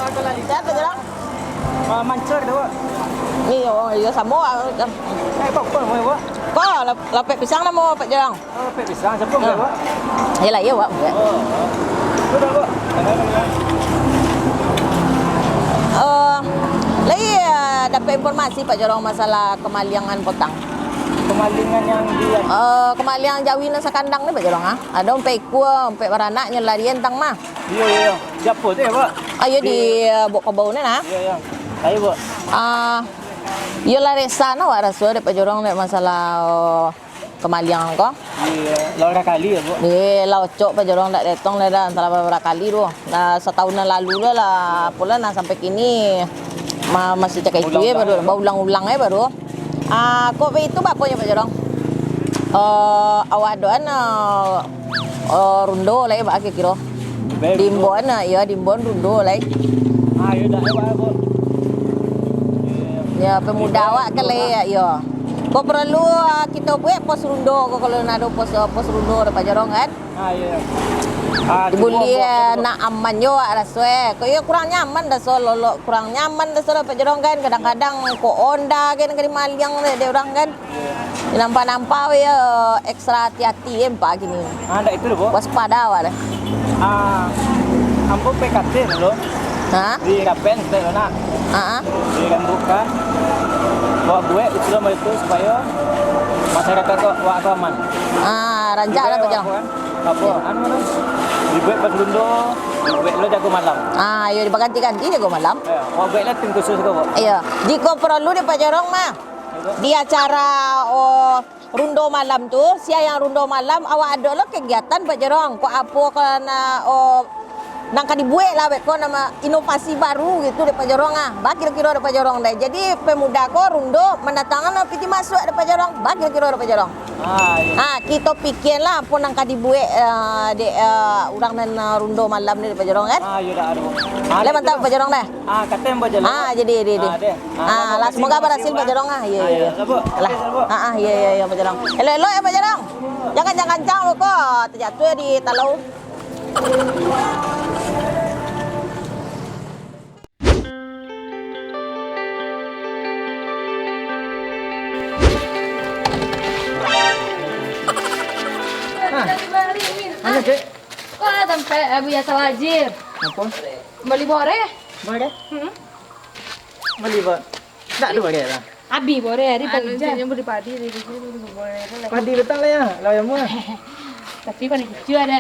Sehat Pak Jorong? Mancur dah, Pak. Iya sama. Apa mau, Pak? Kok lapek pisang lah mau Pak Jorong? Oh, pek pisang siapa mau, Pak? Yalah iya Pak. Oh. Sudah, Pak. Lagi dapat informasi Pak Jorong masalah kemalingan potang. Kemalingan yang dia Kemalingan Jawi nang sakandang ni Pak Jorong ah. Ada umpek kuah, umpek beranak nyelarian tang mah. iya. Siapa tu, Pak? Ayo di bok kebau ni nah. Iya. Ayo, Pak. Yo la resana wa raso de Pak Jorong nek masalah kemalingan ko. Iya, Laura kali ya, Bu. Di laucok Pak Jorong dak detong le dah antara beberapa kali tu. Nah, setahun yang lalu lah pula nah sampai kini masih cakap itu ya baru ulang-ulang baru. Kok itu bakonya Pak Jorong? Awak doan rundo lai ba kira. Dimbon ya dimbon rundo lai. Ayo dah, Bu. Ya pemuda awak kan lai ya. Kau perlu kita buat pos rundo kalau nak ada pos rundo Pak Jorong kan? Iya. Boleh nak aman yo raswe. Kau ya kurang nyaman dah solo kurang nyaman dah solo Pak Jorong kan kadang-kadang ko onda kan kali maliang dia orang kan. Nampak-nampak ya ekstra hati-hati Pak gini. Anda itu Bu. Waspada awak dah. Ambo PKT dulu. Di Rapen saya nak. Di Rambukan. Bawa gue itu supaya masyarakat tu wak aman. Rancak lah Pak Jorong. Apa? Mana? Dibuat pas lundo, dibuat lo jago malam. Ya diganti-ganti jago malam. Ya, mau buat lah tim khusus kau. Iya, jika perlu di Pak Jorong mah. Di acara rundo malam tu, siang yang rundo malam awak ada lah kegiatan Pak Jorong. Kok apa kerana nang dibuat lah beko nama inovasi baru gitu di Pak Jorong kira-kira di Pak Jorong deh. Jadi pemuda ko rundo mendatangkan piti masuk di Pak Jorong. Kira-kira di Pak Jorong. Iya. Kita pikir lah pun nang dibuat di orang nan rundo malam ni di Pak Jorong kan. Iya dah ada. Le mantap Pak Jorong deh. Kata yang berjalan. Jadi. Lah semoga berhasil Pak Jorong Iya. Lah. Iya Pak Jorong. Elo ya Pak Jorong. Jangan kencang kok terjatuh di talau. Mana Dek? Wah, sampai biasa wajib. Apa? Beli bore. Bore? Beli bore. Tak ada bore lah. Abi bore hari kerja. Beli padi di sini boleh. Padi betul lah ya. Lah yang mana? Tapi kan hijau ada.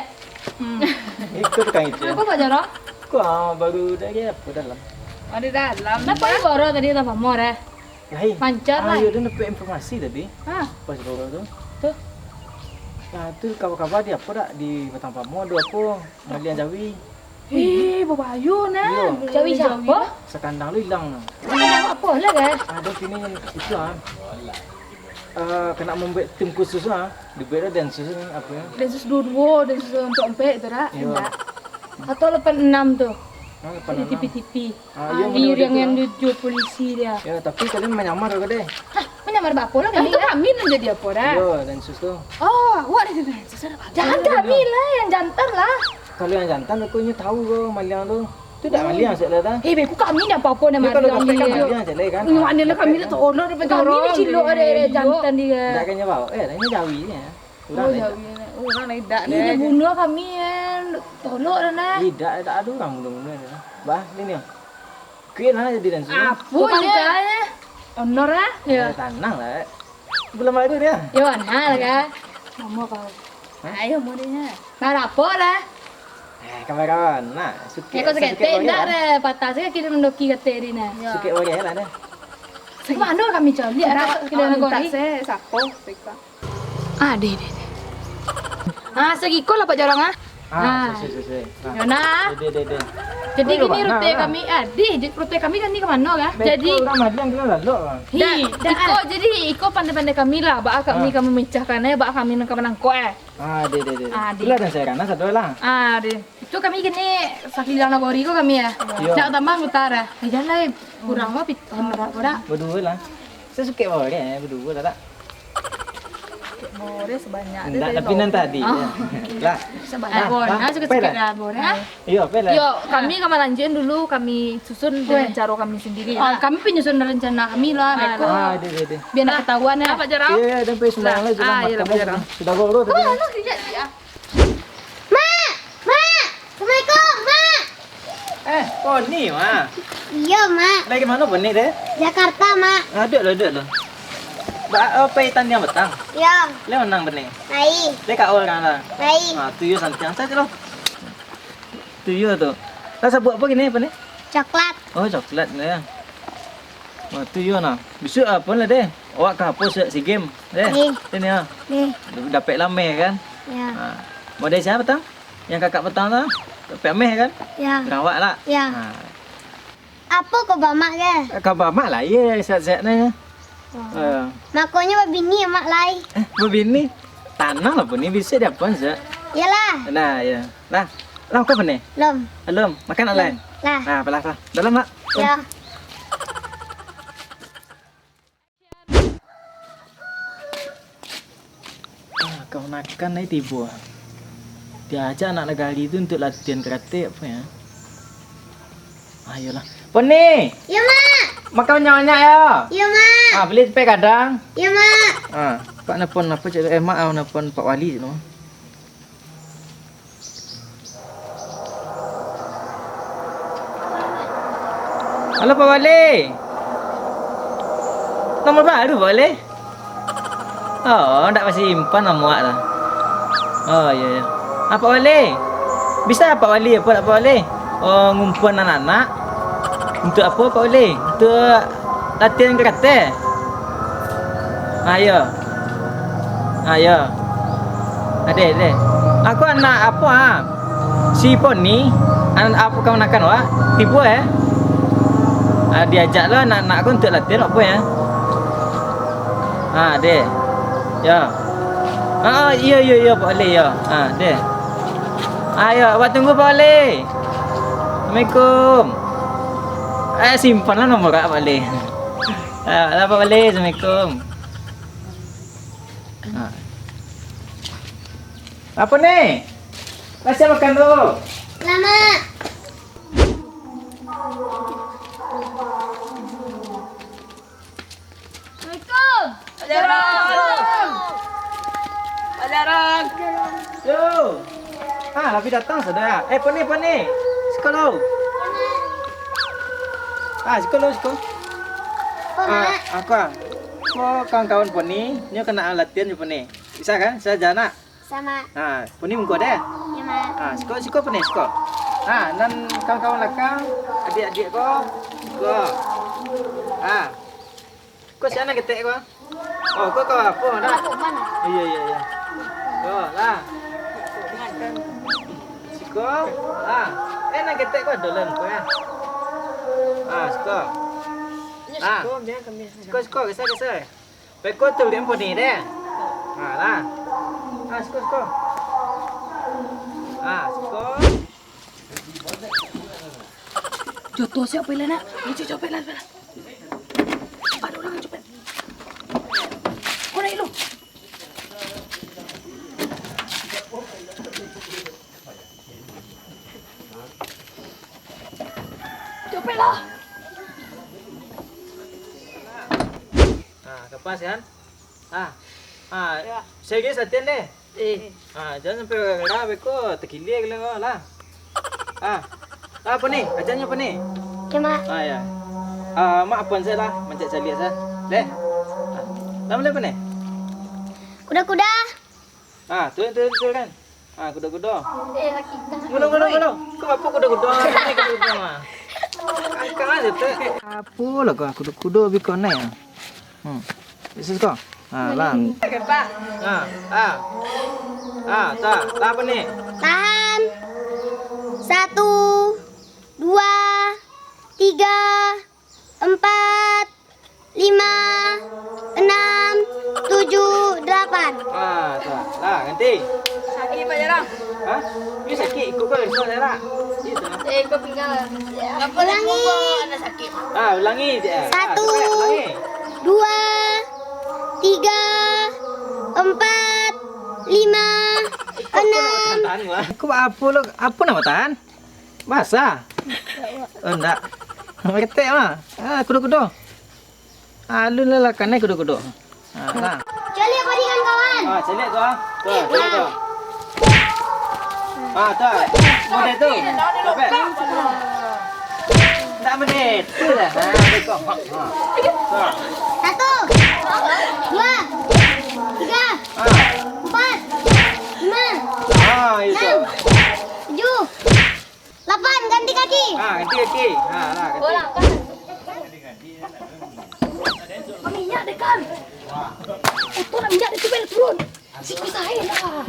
Ikut tukang itu. Apa Pak Jorong? Kau baru dari apa dalam? Ada dalam. Kenapa ini bore tadi tak pamor ya? Pancar lah. Ayo dia dapat informasi tadi. Pas boro tu. Tuh. Tu kawan-kawan dia apa tak di Batang Pamor ada apa? Malian Jawi. Babayu nah. Jawi siapa? Sekandang lu hilang. Hilang apa lah kan? Ada sini itu kena membuat tim khusus dibuat densus apa ya? Densus dua, densus untuk empek tu dah. Atau 86 tuh. Di TV. Yang dijual polisi dia. Ya, tapi kalian menyamar ke deh? Menyamar apa lah kami? Kami nak jadi apa dah? Yo, densus tu. Awak ada densus ada apa? Jangan kami lah yang jantan lah. Kalau yang jantan aku ni tahu ke Maliang tu. Tu tak Maliang sekali dah. Beku kami ni apa-apa nama Kalau kami kan Maliang je kan. Ni mana lah kami nak tolong dapat Kami ni cilok ada jantan dia. Tak kena bawa. Ini Jawi ni. Orang lain tak Ini dia bunuh kami yang tolok dah nak. Tidak ada orang bunuh-bunuh. Bah, ni ni. Kuih lah jadi densus. Apa ya? Honor lah. Ya. Tenang lah. Belum ada dia. Ya mana lah kan? Mama kau. Ayo mau dia. Nak apa lah? Kawan-kawan. Nah, suka. Kau sakit tak ada patah saya kita mendoki kata ini nah. Suka orang lah dah. Mana kami cari kita nak Tak gori. saya siapa? Sika. Deh. Segi kau lah Pak Jorong Selesai. Yona. Deh. Jadi gini rute kami, rute kami kan ni ke mana kan? Jadi orang Maliang kita lalu. Iko pandai-pandai kami lah, kami memecahkan kami nak menangkau Deh. Deh. Itulah dan saya kan satu lah. Deh. Itu kami gini sakilang nagori ko kami ya. Nak tambah utara. Jalan kurang apa pit. Berdua lah. Saya suka bawa dia, berdua tak. Boleh sebanyak. Enggak, tapi nanti tadi. Lah. Nah, sikit-sikit lah, boleh. Iya, pela. Yo, kami kamalanjin dulu kami susun dengan cara kami sendiri. Kami penyusun rencana kami lah, Meko. Dia. Biar nak ketahuan ya. Apa jarang? Iya, dan pergi sembarang lah Ah, iya, makan jarang. Sudah gol tadi. Assalamualaikum, Mak. Poni, Mak. Iya, Mak. Lagi mana poni deh? Jakarta, Mak. Ada loh. Apa itan yang betang? Ya, Le menang benih. naik, Le kak orang lah. naik. Tuyul santiang saja loh. Tuyul tuh. Lah sebut apa gini apa nih? Coklat. Oh, coklat ya. Tuyul nah. Besok apa lah deh? Awak ke hapus si game deh. Ini ya. Nih, Dapat lame kan? ya, Mau dari siapa betang? Yang kakak betang tu? Dapat meh kan? ya. Rawak lah. Ya. Apa kau bamak ke? Kabar mak lah ya sihat-sihat ni. Makonya babini Mak lai. Begini. Tanah lah pun ni bisa dia pun sih. Yalah, Nah, ya. Lah. Lah kau benih? lom. Belum. Makan alai. Lah, Nah, pelah. Dalam mak. ya. Kau nakan ni tiba. Dia ajak anak negari tu untuk latihan karate apa ya? Ayolah. Poni, Ya, Mak. makan banyak-banyak ya. Ya, Mak. Beli sampai kadang. Ya, Mak. Pak nepon apa cakap mak nepon Pak Wali tu. Halo Pak Wali. Nomor baru Pak Wali? Oh, tak masih simpan nama dah. Oh, ya. Pak Wali. Bisa Pak Wali apa Pak Wali? Oh, ngumpul anak-anak. Untuk apa Pak Wali? Untuk latihan karate. Ayo. Ade. Aku anak apa Si Poni, anak apa kau nakan wak? Tipu diajaklah anak-anak aku untuk latihan apa ya? Ade. Ya. Iya Pak Ali ya. Ade. Ayo, awak tunggu Pak Ali. Assalamualaikum. Simpanlah nomor Pak Ali. Pak Ali, Assalamualaikum. Apa nih? Kasih makan dulu. Lama. Assalamualaikum. Ajarang. Yo. Tapi datang sudah. Poni. Sekolah. Sekolah. Mak. Aku. Kau kawan-kawan Poni, ni kena latihan je Poni. Bisa kan? Saya jana. Sama. Poni mungko deh. Ya, Mak. Sekolah Poni, sekolah. Nan kawan-kawan lakang, adik-adik kau. Sekolah. Kau siapa nak ketek kau? Oh, kau apa dah? Aku mana? Iya. Kau lah. Sekolah. Nak ketek kau dolan kau ya. Sekolah. Sekolah, kisah. Pekau tu dia Poni deh. Lah. Sekolah. Sekolah. Joto siapa pila nak? Ini cepet lah. Ada orang cepet. Kau naik lu. Cepet lah. Kepas kan? Saya guys latihan deh. Jangan sampai gara beko terkilir ke lah. Apa ni? Ajarnya apa ni? Ya, Mak. Ya. Mak apa saya lah, mencet cari saya. Deh. Nama apa ni? Kuda-kuda. Tu kan. Kuda-kuda. Laki. Kuda. Kau apa kuda-kuda? Ni kuda-kuda mah. Kau aja tu. Apa lah kau kuda-kuda biko ni? Bisa kau? Lah. Pak. Tak. Lah apa ni? Tahan. 1, 2, 3, 4, 5, 6, 7, 8. Tak. Lah, ganti. Sakit Pak Jarang. Ni sakit. Kau kau risau saya lah. Kau pinggang. Ulangi. Ada sakit. Ulangi. 1, Ulangi. 2, 3, 4, 5, 6. Kau apa lo? Apa nama Tan? Basah? Oh, enggak. Ketek mah. Kudu-kudu. Alun lah kan kudu-kudu. Lah. Kecuali apa dengan kawan? Celik tu tu. Tu. Model tu. Cepet. Tak menit. Tu lah. Dekok. 1, 2, 3, 4, 5, Itu. 7, 8. Ganti kaki. Ganti kaki. Lah ganti. Minyak deh kan. Itu nak minyak deh copet turun. Sikit saya lah.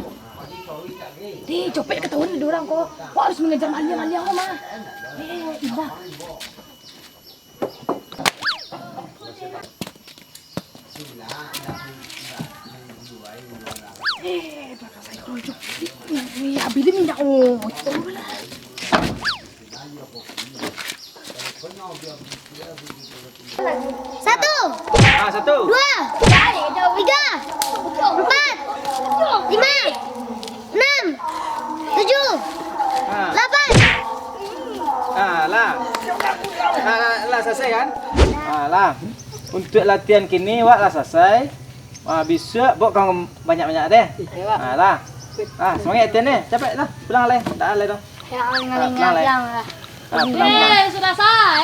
Copet ketahuan ada orang kok. Kok harus mengejar maliang-maliang kok mah. Indah. Belakang saya kerujuk. Habis minyak. Oh, itu lah. Satu, 1. 2, 3, 4, 5, 6, 7, 8. Lah. Lah selesai kan? Lah. Untuk latihan kini wak lah selesai. Besok buat kau banyak-banyak deh. Lah. Semangat latihan ni. Cepat dah. Pulang leh. Tak leh dah. Pulang leh. Pulang. sudah sah.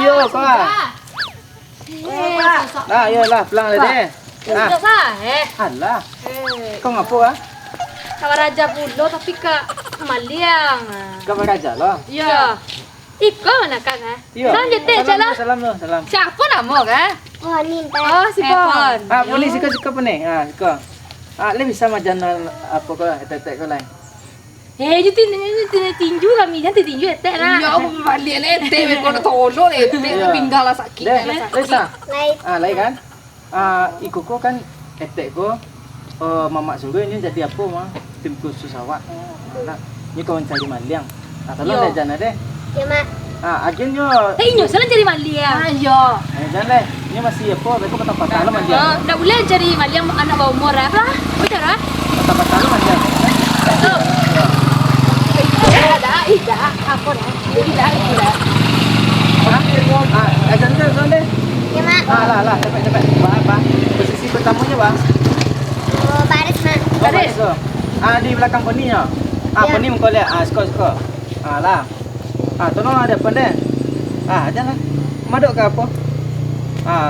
Yo kau. Yo lah pulang leh deh. Sudah sah. Alah. Kau ngapo ah? Kawan raja pulo tapi ke Maliang. Kau raja lah. Ya. Iko mana kan? Yo. Salam jetek jalan. Salam lu, salam. Siapa nama kan? Oh, ni Oh, si Pon. Boleh suka-suka apa ni? Suka. Le bisa majan apa kau etek kau lain. Jadi tinju kami jangan tinju etek lah. Ya, aku balik lete, kau nak tolong lete, pinggal lah sakit. Le bisa. Lain. Lain kan? Ikut kau kan etek kau. Mamak suruh ini jadi apa mah? Tim khusus awak. Nah, ni kau mencari maliang. Tolong le jangan deh. Ya, Mak. Agenyo. Inyo salah cari Maliang. Ayo. Jangan le. Ni masih apa? Betul kata patah lo maliang. Dah boleh cari Maliang anak bawah umur apa? Betul ah? Kata patah lo maliang. Betul. Ida, apa dah? Ida. Jangan deh. Ya, Mak. Lah, cepat. Bang. Posisi pertamanya, Bang. Oh, baris, Mak. Baris. Di belakang poni ya. Poni mengkau lihat. Skor. Lah. Tolong ada apa deh? Jangan. Maduk ke apa?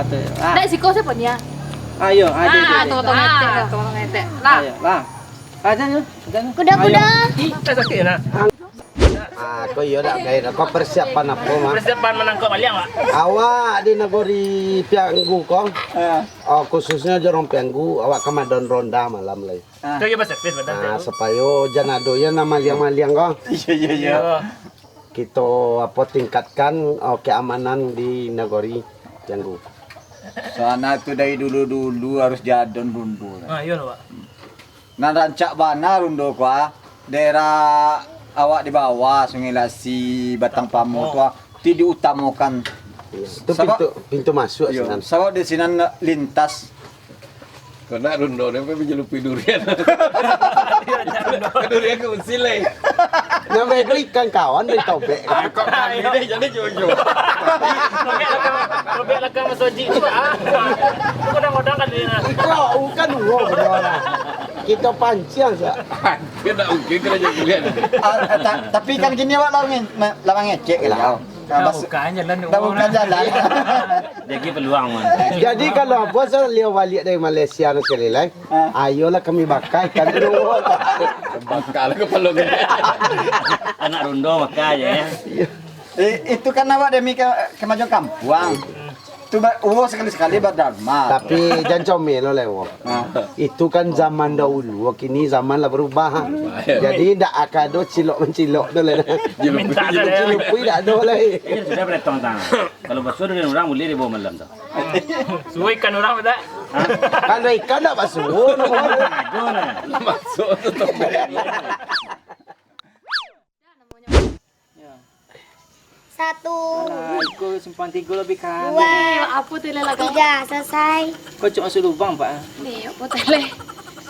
Tu. Dah siko siapa ni ah? Ayo, Tolong ngetek. Lah. Ayo, lah. Jangan. Kuda-kuda. Kau iya dak kaya kau persiapan apa mah? Persiapan menangkap maliang pak. Awak di negeri Pianggu kong. Khususnya jorong Pianggu, awak kemadon ronda malam lagi. Kau iya servis badan. Supaya jangan doyan nama maliang kong. Iya. Kita apa tingkatkan keamanan di negeri Pianggu. Soalnya itu dari dulu harus jadon rundu. Iya pak. Nah rancak bana rundu kuah daerah awak di bawah Sungai Lasi Batang Pamu tua ti diutamakan. Itu pintu masuk sinan. Sebab di sini lintas. Kena rundo dia pergi lupi durian. Durian ke usilai. Nama itu ikan kawan dari tobek. Kok kami deh jadi jojo. Lebih lagi masoji tu pak. Kadang-kadang kan dia. Ikut bukan uang benar. Kita pancing saja. Kena mungkin kena jadi durian. Tapi kan gini awak lawang ngecek lah. Bukan jalan. Dah bukan jalan. Jadi peluang man. Jadi kalau apa saya lihat balik dari Malaysia nak kelilai, ayolah kami bakar ikan dulu. Bakal ke perlu gede. Anak rundo maka ya. Itu kan awak demi kemajuan kampung. Itu sekali-sekali berdharma. Tapi jangan comel oleh wong. Itu kan zaman dahulu, kini zaman lah berubah. Jadi tidak akan ada cilok-mencilok tu lah. Minta ada. Cilok pun tak ada lah. Ini sudah beretong tangan. Kalau basuh dengan orang boleh dibawa malam tu. Suai kan orang betul. Kan ikan tak basuh. Masuk tu tobek. 1, Alah, ikut simpan 3 lebih kali. 2, Apa tu lah 3. Selesai. Kau cuk masuk lubang, Pak. Ni apa tele.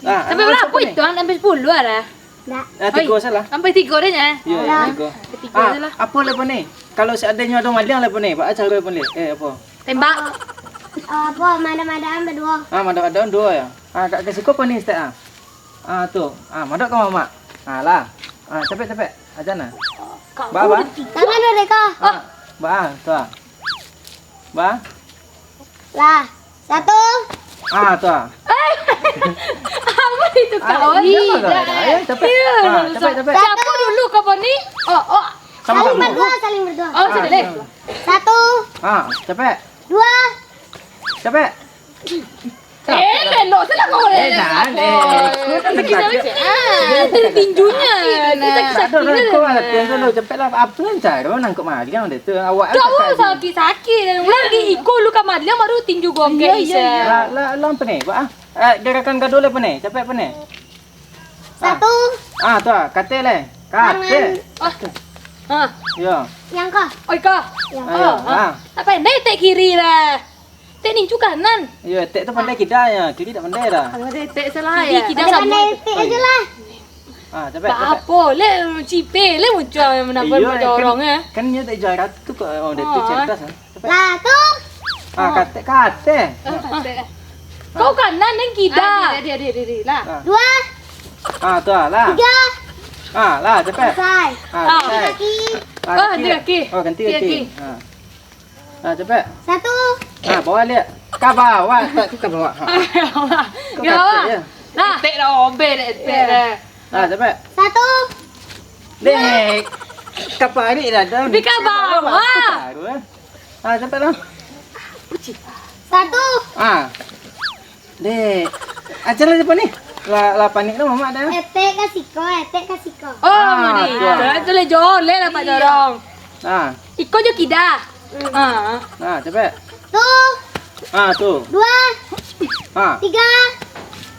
Ah, Sampai berapa itu? Sampai 10 lah. Dah. 3 salah. Sampai 3 dia nya. Ya, 3. Ketiga je lah. Apa lepas ni? Kalau seandainya ada maliang lepas ni, Pak, cara lepas ni. Apa? Tembak. Apa? Madam berdua. Ada 2 ya. Kat kasih kau apa ni, Ustaz? Tu. Madak kau mak. Lah. Cepet. Ajana. Ba. Tangan dulu Deka. Ba, tu. Ba. Lah. 1. Tu. Apa itu kau? Cepet. Cepet. Siapa dulu kau ni? Oh. Saling berdua. Oh, sudah leh. 1, Cepet. 2. Cepet. Lelok salah kau leh. Tinjunya. Kita sakit. Kau ada tiang cepetlah. Apa yang cara nangkep maliang dia tu? Awak Kau sakit. Ulang di ikut lu kamar dia baru tinju gua ke isa. Lah apa ni? Pak gerakan gaduh lepas ni. Cepet apa ni? 1. Tu kate le. Kate. Ya. Yang kah? Oi kau. Ayo. Tak pandai tek kiri lah. Tek ninju kanan. Ya, tek tu pandai kita ya. Kiri tak pandai dah. Kalau tek salah ya. Kita Ada sama. pandai tik aja lah. Cepet. Tak apa, le cipe le muncul menambah dorong eh. Kan dia tak jarak tu kok. Oh, dia tu cerdas. Cepet. Lah tu. Kate. Kau kanan dan kita. Dia lah. 2, Tu lah. 3. Lah cepet. Selesai. Selesai. Kaki. Ganti kaki. Oh, ganti kaki. Cepet. 1. Bawa lihat. Kau bawa. Tak tu kau bawa. Ya. Lah. Tek dah obel tek dah. Cepet. 1. Dek. Kapal ni dah dah. Tapi kau bawa. Cepet lah. 1. Dek. Acara depan ni. Lah panik dah mamak dah. Etek kasih ko. Oh, ni. Tu le jor le dapat dorong. Ikut je kida. Cepet. Tu. Tu. 2, 3.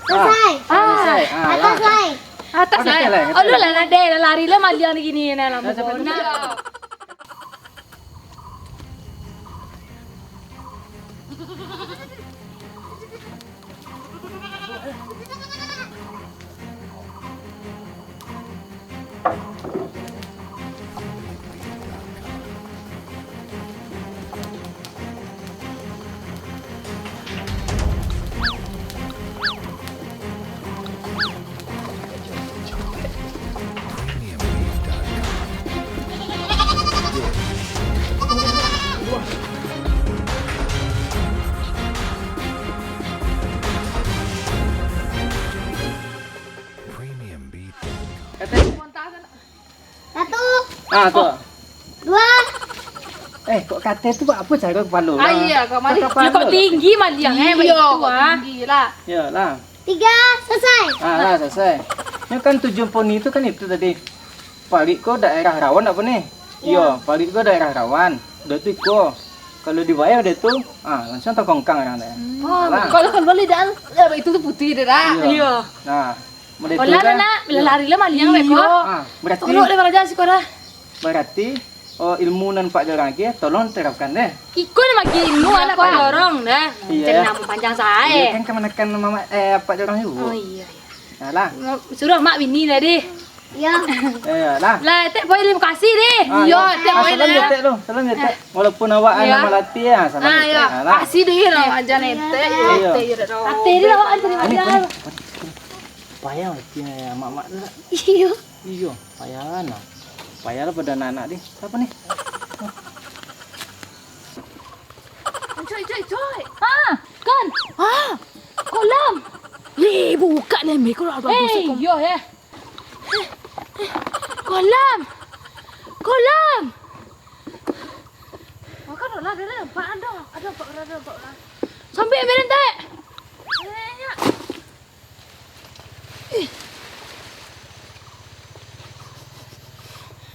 Selesai. Selesai. Atas lain. Atas lah. Oh, lu lah ada lari lah maliang lagi ni nak lama. Tu. 2. Kok kata tu buat apa cara kepala lah? Iya, kau mari. Kau tinggi maliang begitu tinggi lah. Ya lah. 3. Selesai. Lah selesai. Ini kan tujuan poni itu kan itu tadi. Parit kau daerah rawan apa ni? Ya, parit kau daerah rawan. Dah tu kau. Kalau dibayar dia tu, langsung tak kongkang orang dah. Kalau boleh dan itu tu putih dah. Iya. Mereka Kalau nak bila lari lah maliang mereka. Berarti Tolong dia kerja sekolah. Berarti ilmu nan Pak Jorang ke tolong terapkan deh. Ikut magi ilmu anak Pak Jorang dah. Jadi nama panjang saya. Iya kan kemenakan mama Pak Jorang juga. Oh iya. Lah. Suruh mak bini dah deh. Ya. Lah. Lah, tek boleh terima kasih deh. Ya, tek boleh. Salam je tek tu. Salam je tek. Walaupun awak nama latih salam je tek. Kasih deh lah ajar tek. Tek je dah. Tek dia awak terima kasih. Payah ya mak-mak tu. Iya, payah lah. Payah lah pada anak-anak ni. Apa ni? Coy. Kan? Kolam. Buka ni ambil kolam. Yo ya. Kolam. Makan lah, dia nampak ada. Ada nampak lah. Sampai ambil tek.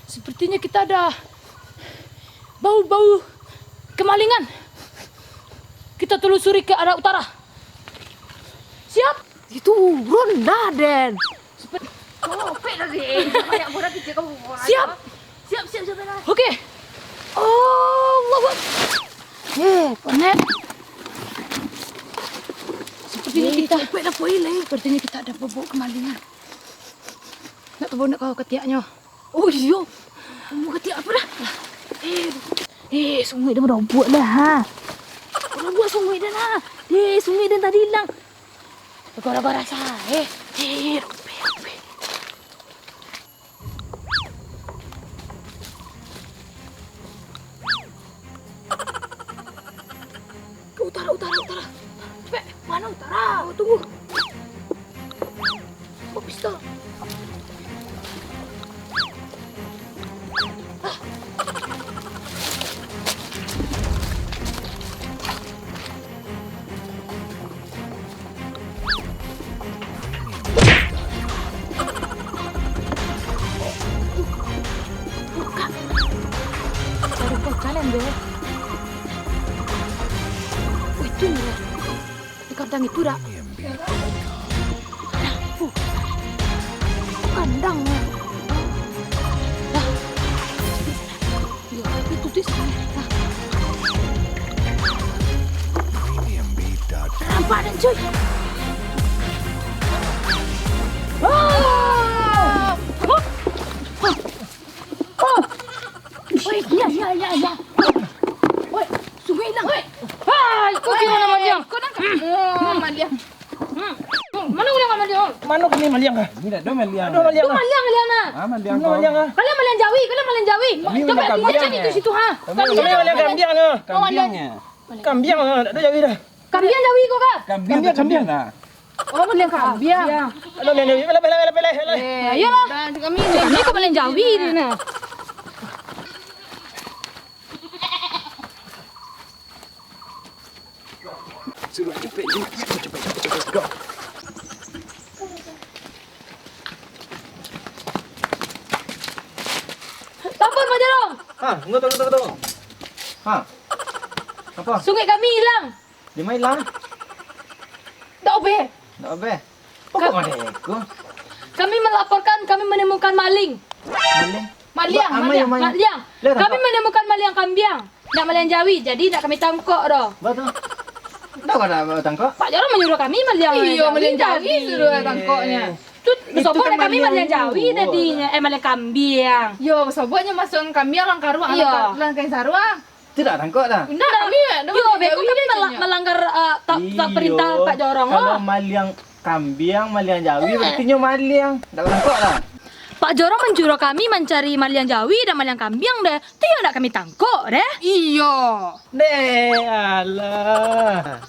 Sepertinya kita ada bau-bau kemalingan. Kita telusuri ke arah utara. Siap? Itu ronda, Den. Siap. Okey. Allah. Ponet. Sepertinya kita Sepertinya kita ada bobok kemalingan. Nak tahu nak kau ketiaknya. Oh iya. Kamu ketiak apa dah? Sungai dah merobot dah ha. Merobot sungai dah lah. Sungai dah tadi hilang. Gara-gara saya. Rupi. Ke utara. Cepet, mana utara? Oh, tunggu. Oh, pistol. Itu di kandang itu dah. Kandang. Dah. Ya, itu di sana. Nampak dan cuy. Ya. Oi, sungai hilang. Hai, kau kira nama dia? Kau nak? Maliang. Mana ulang Maliang? Mana kini Maliang kah? Tidak, do Maliang. Do Maliang. Maliang na. Maliang kah? Kalian Maliang Jawi. Coba macam itu situ ha. Kami Maliang Kambiang na. Kambiang ada Jawi dah. Kambiang Jawi kau kah? Kambiang dah. Oh, Maliang Kambiang. Ada Maliang Jawi. Pelai. Ayolah. Kami kau Maliang Jawi ni na. Tampun Pak Jarong. Tunggu. Apa? Sungai kami hilang. Di mana hilang? Tak obe. Tak apa. Apa mana aku? Kami melaporkan kami menemukan maling. Maling? Maliang. Kami menemukan maliang Kambiang. Nak maliang Jawi. Jadi nak kami tangkap dah. Betul. Tak ada tangkap. Pak Jarong menyuruh kami maliang. Iya, maliang Jawi suruh tangkapnya. Sopo kami maliang Jawi tadinya. Maliang Kambiang. Yo, sobonya masuk Kambiang lang karuang lang sarua. Tidak tangkap dah. Enggak, kami Yo, beko kami melanggar tak perintah Pak Jarong. Kalau Maliang Kambiang, Maliang Jawi berartinya Maliang. Tak tangkap dah. Pak Jarong menyuruh kami mencari maliang Jawi dan maliang Kambiang deh. Tidak nak kami tangkap deh. Iya. Deh, alah.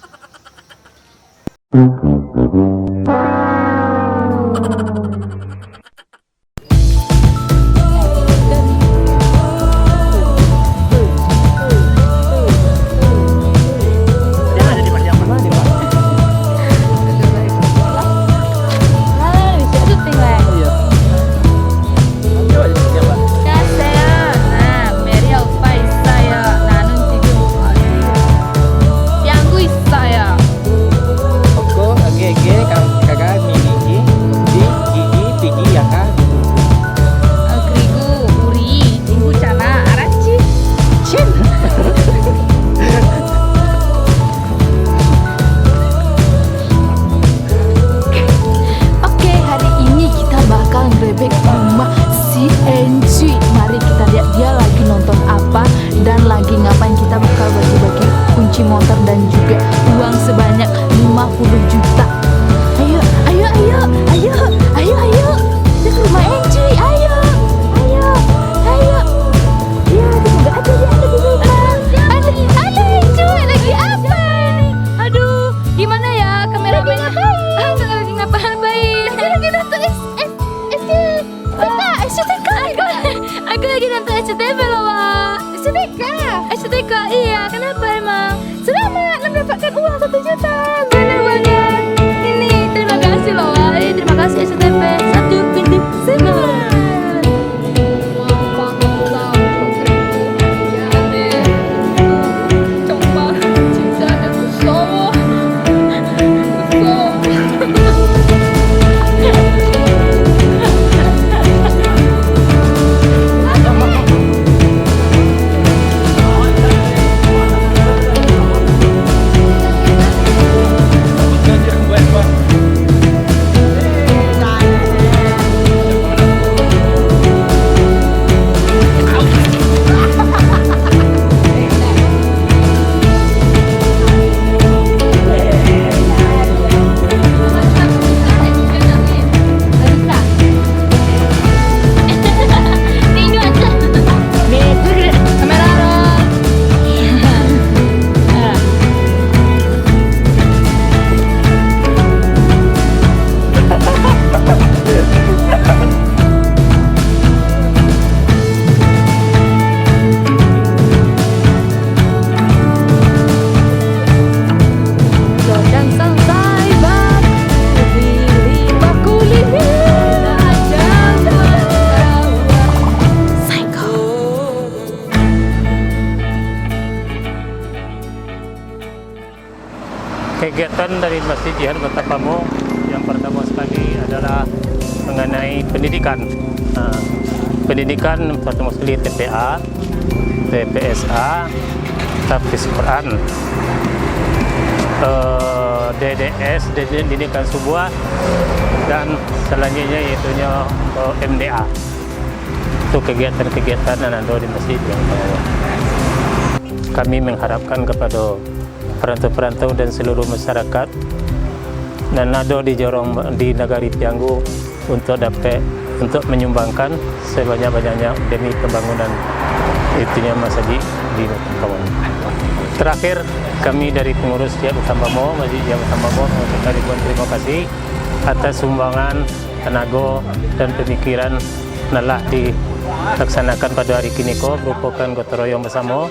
STK, iya. Kenapa emang? Selamat mendapatkan uang 1 juta. Benar banget. Ini terima kasih loh, Wak. Terima kasih STP 1.9. Kegiatan dari Masjid Jihad Batang Pamuk yang pertama sekali adalah mengenai pendidikan. Pendidikan pertama sekali TPA, TPSA, Tahfiz Quran, DDS, Pendidikan Subuh, dan selanjutnya yaitu MDA. Itu kegiatan-kegiatan anak-anak di masjid yang kami mengharapkan kepada perantau-perantau dan seluruh masyarakat dan nado di Nagari Pianggu untuk menyumbangkan sebanyak-banyaknya demi pembangunan masjid di Batang. Terakhir, kami dari pengurus Jihad Batang Pamuk, Masjid Jihad Batang Pamuk mengucapkan ribuan terima kasih atas sumbangan tenaga dan pemikiran telah dilaksanakan pada hari kini merupakan gotong royong bersama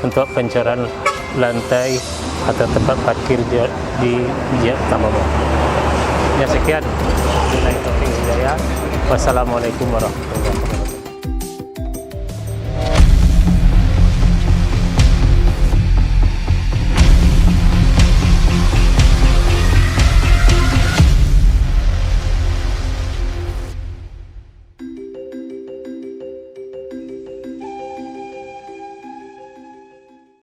untuk pencoran lantai atau tempat parkir di Jihad Batang Pamuk. Ya, sekian. Wassalamualaikum warahmatullahi wabarakatuh.